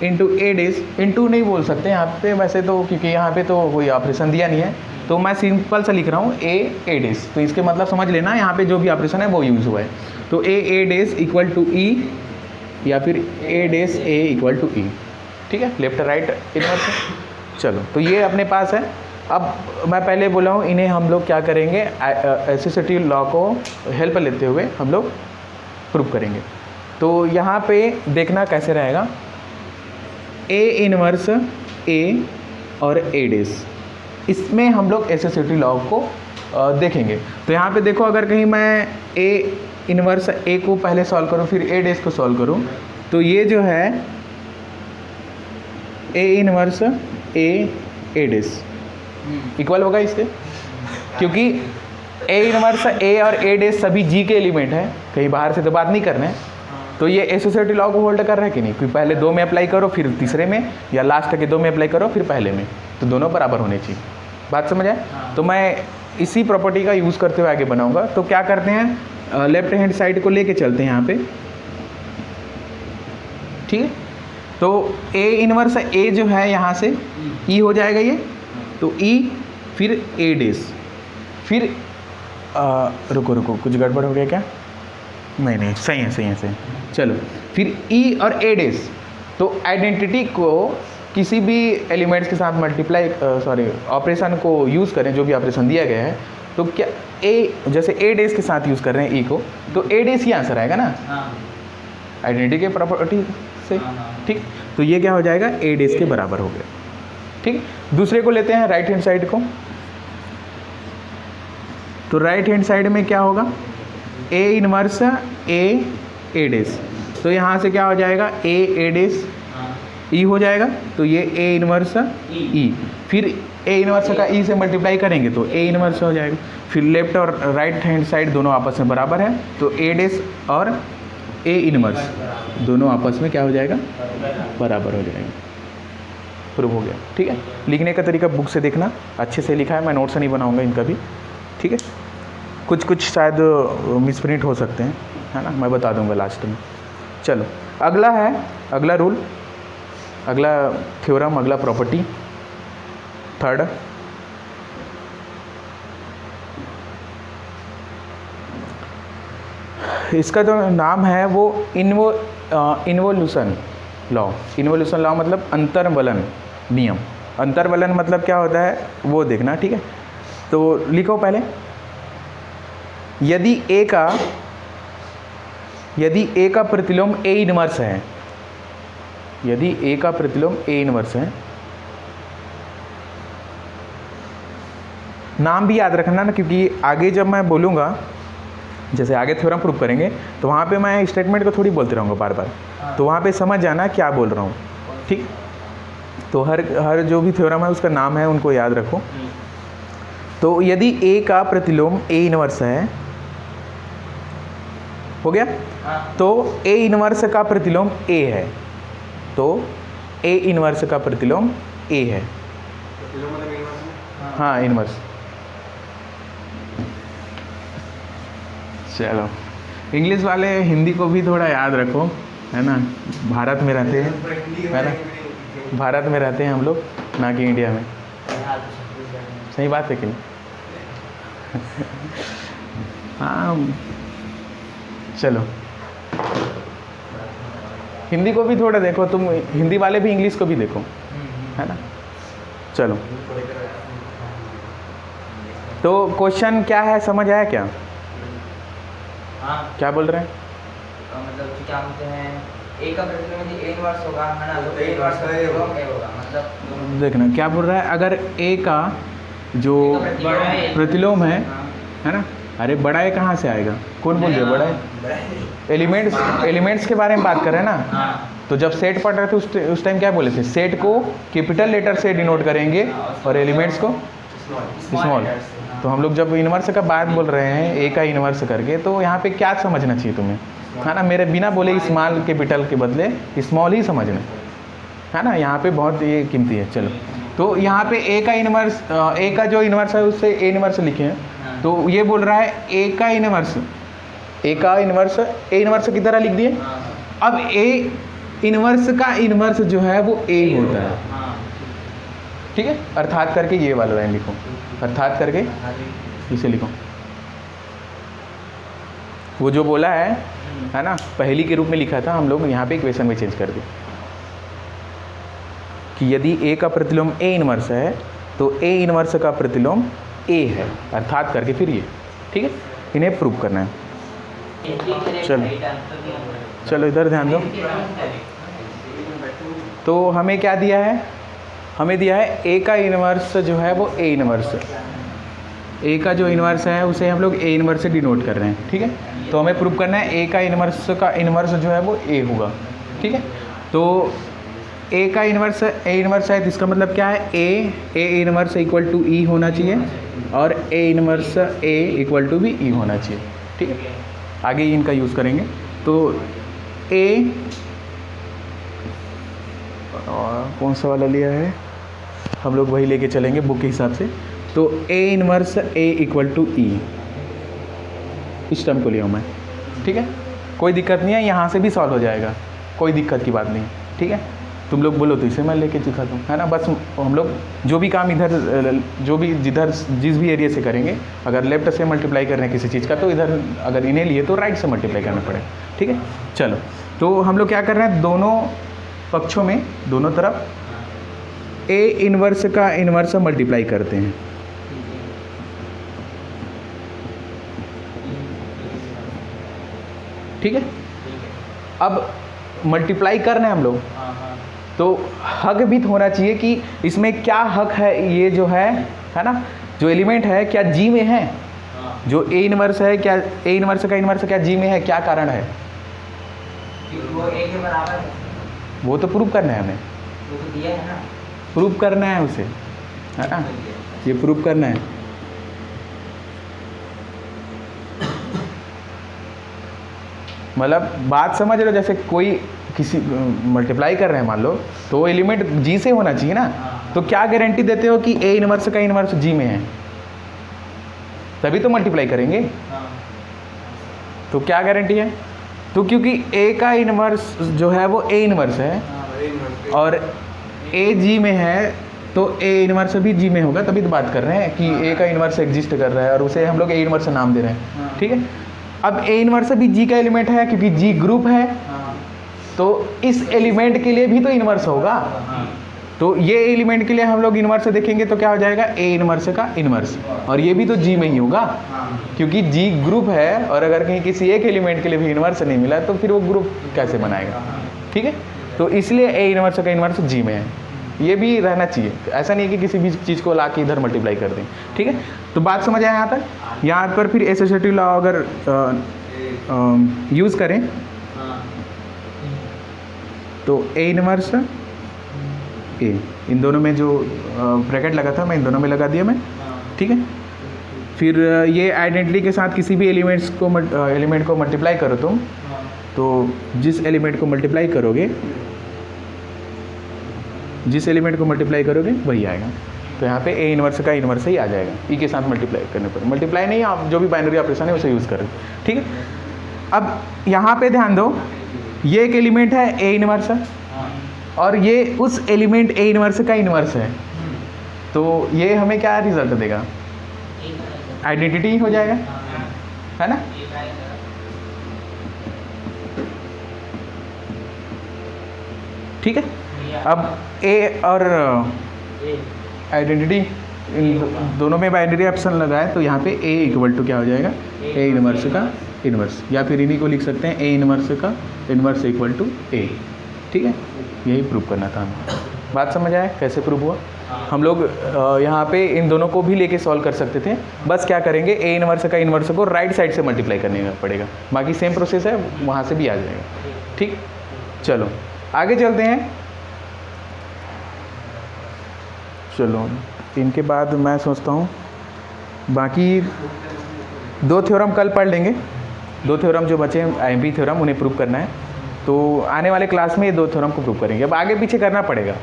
into A dash, into नहीं बोल सकते यहाँ पे वैसे तो, क्योंकि यहाँ पे तो कोई ऑपरेशन दिया नहीं है, तो मैं सिंपल सा लिख रहा हूँ ए डेस, तो इसके मतलब समझ लेना यहाँ पे जो भी ऑपरेशन है वो यूज़ हुआ है। तो ए डेस इक्वल टू ई, या फिर ए डेस ए इक्वल टू ई, ठीक है, लेफ्ट राइट इनवर्स। चलो तो ये अपने पास है। अब मैं पहले बोला हूँ इन्हें हम लोग क्या करेंगे, एसोसिएटिव लॉ को हेल्प लेते हुए हम लोग प्रूव करेंगे। तो यहाँ पे देखना कैसे रहेगा, ए इनवर्स ए और ए डेस, इसमें हम लोग एसोसिएटिव लॉ को देखेंगे। तो यहाँ पे देखो, अगर कहीं मैं ए इनवर्स ए को पहले सॉल्व करूँ फिर ए डेस को सॉल्व करूँ, तो ये जो है A inverse A days equal होगा इसके, क्योंकि ए इनवर्स ए और ए डेस सभी जी के एलिमेंट हैं, कहीं बाहर से तो बात नहीं करना है। तो ये एसोसिएटिव लॉ को होल्ड कर रहा है कि नहीं, कि पहले दो में अप्लाई करो फिर तीसरे में, या लास्ट के दो में अप्लाई करो फिर पहले में, तो दोनों बराबर होने चाहिए, बात समझ आए। तो मैं इसी प्रॉपर्टी का यूज़ करते हुए आगे बनाऊंगा। तो क्या करते हैं, लेफ्ट हैंड साइड को लेके चलते हैं यहाँ पे, ठीक है। तो ए इनवर्स ए जो है यहाँ से ई हो जाएगा ये, तो ई फिर ए डेस, फिर रुको कुछ गड़बड़ हो गया क्या, नहीं सही है, सही है, सही है। चलो फिर ई और ए डेस, तो आइडेंटिटी को किसी भी एलिमेंट्स के साथ मल्टीप्लाई ऑपरेशन को यूज़ करें, जो भी ऑपरेशन दिया गया है, तो क्या ए, जैसे ए डेस के साथ यूज़ कर रहे हैं ई को, तो ए डेस ही आंसर आएगा ना आइडेंटिटी के प्रॉपर्टी से। ठीक, तो ये क्या हो जाएगा, ए डेस के बराबर हो गया। ठीक, दूसरे को लेते हैं राइट हैंड साइड को। तो राइट हैंड साइड में क्या होगा, ए इनवर्स ए डेस, तो यहाँ से क्या हो जाएगा, ए डेस ई हो जाएगा, तो ये ए इनवर्स ई, फिर ए इनवर्स का ई से मल्टीप्लाई करेंगे तो ए इनवर्स हो जाएगा। फिर लेफ्ट और राइट हैंड साइड दोनों आपस में बराबर है, तो ए डेस और ए इनवर्स दोनों आपस में क्या हो जाएगा, बराबर हो जाएगा। प्रूव हो गया। ठीक है, लिखने का तरीका बुक से देखना, अच्छे से लिखा है, मैं नोट से नहीं बनाऊंगा इनका भी। ठीक है, कुछ शायद मिसप्रिंट हो सकते हैं, है ना, मैं बता दूंगा लास्ट में। चलो अगला है, अगला रूल, अगला थ्योरम, अगला प्रॉपर्टी, थर्ड। इसका जो नाम है वो इन्वोल्यूशन लॉ। इन्वोल्यूशन लॉ मतलब अंतर्वलन नियम। अंतर्वलन मतलब क्या होता है वो देखना। ठीक है, तो लिखो पहले, यदि ए का प्रतिलोम ए इनवर्स है, यदि ए का प्रतिलोम ए इनवर्स है, नाम भी याद रखना ना, क्योंकि आगे जब मैं बोलूँगा, जैसे आगे थ्योरम प्रूव करेंगे, तो वहाँ पे मैं स्टेटमेंट को थोड़ी बोलते रहूँगा बार बार, तो वहाँ पे समझ जाना क्या बोल रहा हूँ। ठीक, तो हर जो भी थ्योरम है उसका नाम है, उनको याद रखो। तो यदि ए का प्रतिलोम ए इनवर्स है, हो गया, तो ए इनवर्स का प्रतिलोम ए है, तो ए इनवर्स का प्रतिलोम ए है। हाँ, इनवर्स। चलो, इंग्लिश वाले हिंदी को भी थोड़ा याद रखो, है ना, भारत में रहते हैं, है ना, भारत में रहते हैं हम लोग, ना कि इंडिया में। सही बात है कि नहीं? हाँ, चलो हिंदी को भी थोड़ा देखो, तुम हिंदी वाले भी इंग्लिश को भी देखो, है ना। चलो, तो क्वेश्चन क्या है, समझ आया क्या? क्या बोल रहे हैं? मतलब क्या बोलते हैं, ए का प्रतिलोम यदि ए इनवर्स होगा, है ना, तो ए इनवर्स का प्रतिलोम ए होगा, मतलब देखना क्या बोल रहा है। अगर ए का जो प्रतिलोम है ना, अरे बड़ा ए कहाँ से आएगा, कौन बोल रहे बड़ा ए? एलिमेंट्स के बारे में बात कर रहे हैं ना। तो जब सेट पढ़ रहे थे उस टाइम क्या बोले थे, सेट को कैपिटल लेटर से डिनोट करेंगे और एलिमेंट्स को स्मॉल। तो हम लोग जब इनवर्स का बात बोल रहे हैं, ए का इनवर्स करके, तो यहाँ पे क्या समझना चाहिए तुम्हें, है ना, मेरे बिना बोले स्मॉल कैपिटल के बदले स्मॉल ही समझना, है ना, यहाँ पे बहुत ये कीमती है। चलो, तो यहाँ पे ए का इनवर्स, ए का जो इनवर्स है उससे ए इनवर्स लिखे हैं, तो ये बोल रहा है ए का इनवर्स, ए का इनवर्स ए इनवर्स की तरह लिख दिए। अब ए इनवर्स का इनवर्स जो है वो ए होता है, ठीक है, अर्थात करके ये वाला लाइन लिखो, अर्थात करके इसे लिखो। वो जो बोला है ना, पहली के रूप में लिखा था, हम लोग यहाँ पे इक्वेशन में चेंज कर दिए कि यदि ए का प्रतिलोम ए इनवर्स है तो ए इनवर्स का प्रतिलोम ए है, अर्थात करके फिर ये, ठीक है, इन्हें प्रूव करना है। चलो इधर ध्यान दो। तो हमें क्या दिया है, हमें दिया है ए का इनवर्स जो है वो ए इनवर्स, ए का जो इनवर्स है उसे हम लोग ए इनवर्स से डिनोट कर रहे हैं, ठीक है। तो हमें प्रूव करना है ए का इनवर्स जो है वो ए होगा, ठीक है। तो ए का इनवर्स है, तो इसका मतलब क्या है, A inverse equal to E होना चाहिए और A inverse A equal to भी ई होना चाहिए, ठीक है। आगे इनका यूज़ करेंगे। तो ए और कौन सा वाला लिया है, हम लोग वही लेके चलेंगे बुक के हिसाब से। तो A inverse A equal to E, इस टर्म को लिया हूँ मैं, ठीक है। कोई दिक्कत नहीं है, यहाँ से भी सॉल्व हो जाएगा, कोई दिक्कत की बात नहीं, ठीक है। तुम लोग बोलो तो इसे मैं लेके दिखाता हूँ, है ना। बस हम लोग जो भी काम इधर जिस भी एरिया से करेंगे, अगर लेफ्ट से मल्टीप्लाई कर रहे हैं किसी चीज़ का तो इधर, अगर इन्हें लिए तो राइट से मल्टीप्लाई करना पड़ेगा, ठीक है। चलो, तो हम लोग क्या कर रहे हैं, दोनों पक्षों में, दोनों तरफ ए इनवर्स का इनवर्स मल्टीप्लाई करते हैं, ठीक है। अब मल्टीप्लाई कर रहे हैं हम लोग, तो हक भी तो होना चाहिए कि इसमें क्या हक है, ये जो है ना, जो एलिमेंट है क्या जी में है, जो ए इनवर्स है क्या, ए इनवर्स का इनवर्स क्या जी में है, क्या कारण है, वो ए के बराबर है, वो तो प्रूव करना है हमें, वो तो दिया है ना, प्रूव करना है उसे, है ना, ये प्रूव करना है। मतलब बात समझ रहे हो, जैसे कोई किसी मल्टीप्लाई कर रहे हैं मान लो, तो एलिमेंट जी से होना चाहिए ना, तो क्या गारंटी देते हो कि ए इनवर्स का इनवर्स जी में है, तभी तो मल्टीप्लाई करेंगे। तो क्या गारंटी है, तो क्योंकि ए का इनवर्स जो है वो ए इनवर्स है और ए जी में है, तो ए इनवर्स भी जी में होगा, तभी तो बात कर रहे हैं कि ए का इनवर्स एग्जिस्ट कर रहा है और उसे हम लोग ए इनवर्स नाम दे रहे हैं, ठीक है। अब ए इनवर्स भी जी का एलिमेंट है क्योंकि जी ग्रुप है, तो इस एलिमेंट के लिए भी तो इनवर्स होगा, तो ये एलिमेंट के लिए हम लोग इनवर्स देखेंगे तो क्या हो जाएगा, ए इनवर्स का इनवर्स, और ये भी तो जी में ही होगा क्योंकि जी ग्रुप है, और अगर कहीं किसी एक एलिमेंट के लिए भी इनवर्स नहीं मिला तो फिर वो ग्रुप कैसे बनाएगा, ठीक है। तो इसलिए ए इनवर्स का इनवर्स जी में है, ये भी रहना चाहिए, ऐसा नहीं है कि किसी भी चीज़ को ला के इधर मल्टीप्लाई कर दें, ठीक है। तो बात समझ आया यहाँ तक। यहाँ पर फिर एसोसिएटिव लॉ अगर यूज़ करें तो ए इनवर्स ए, इन दोनों में जो ब्रैकेट लगा था मैं इन दोनों में लगा दिया मैं, ठीक है। फिर ये आइडेंटिटी के साथ किसी भी एलिमेंट को मल्टीप्लाई करो तुम, तो जिस एलिमेंट को मल्टीप्लाई करोगे, जिस एलिमेंट को मल्टीप्लाई करोगे वही आएगा, तो यहाँ पे ए इनवर्स का इनवर्स ही आ जाएगा, ई के साथ मल्टीप्लाई करने पर, मल्टीप्लाई नहीं, आप जो भी बाइनरी ऑपरेशन है उसे यूज़ करें, ठीक है। अब यहाँ पे ध्यान दो, ये एक एलिमेंट है ए इनवर्स और ये उस एलिमेंट ए इनवर्स का इनवर्स है, तो ये हमें क्या रिजल्ट देगा, आइडेंटिटी हो जाएगा, है ना। ठीक है, अब ए और आइडेंटिटी इन दोनों में बाइनरी ऑप्शन लगाए तो यहाँ पे ए इक्वल टू क्या हो जाएगा, ए इनवर्स का इनवर्स, या फिर इन्हीं को लिख सकते हैं ए इनवर्स का इनवर्स इक्वल टू ए, ठीक है। यही प्रूव करना था हमें। बात समझ आए कैसे प्रूव हुआ। हम लोग यहाँ पे इन दोनों को भी लेके सॉल्व कर सकते थे, बस क्या करेंगे, ए इनवर्स का इनवर्स को राइट साइड से मल्टीप्लाई करने का पड़ेगा, बाकी सेम प्रोसेस है, वहाँ से भी आ जाएगा, ठीक। चलो आगे चलते हैं। चलो इनके बाद मैं सोचता हूँ बाकी 2 थ्योरम कल पढ़ लेंगे, 2 थ्योरम जो बचे हैं आईएमपी थ्योरम, उन्हें प्रूव करना है, तो आने वाले क्लास में ये 2 थ्योरम को प्रूव करेंगे। अब आगे पीछे करना पड़ेगा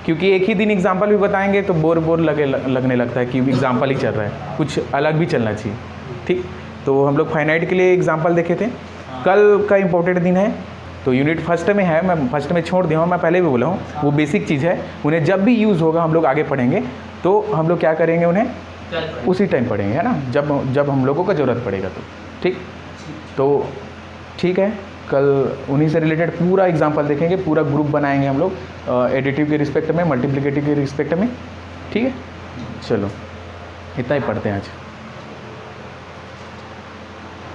क्योंकि एक ही दिन एग्जाम्पल भी बताएंगे तो बोर लगने लगता है कि एग्जाम्पल ही चल रहा है, कुछ अलग भी चलना चाहिए, ठीक। तो हम लोग फाइनाइट के लिए एग्जाम्पल देखे थे, कल का इम्पोर्टेंट दिन है, तो यूनिट फर्स्ट में है, मैं फर्स्ट में छोड़ दिया हूँ, मैं पहले भी बोला हूँ, वो बेसिक चीज़ है, उन्हें जब भी यूज़ होगा हम लोग आगे पढ़ेंगे, तो हम लोग क्या करेंगे, उन्हें उसी टाइम पढ़ेंगे, है ना, जब हम लोगों को ज़रूरत पड़ेगा, तो ठीक। तो ठीक है, कल उन्हीं से रिलेटेड पूरा एग्जाम्पल देखेंगे, पूरा ग्रुप बनाएंगे हम लोग एडिटिव के रिस्पेक्ट में, मल्टीप्लिकेटिव के रिस्पेक्ट में, ठीक है। चलो इतना ही पढ़ते हैं आज।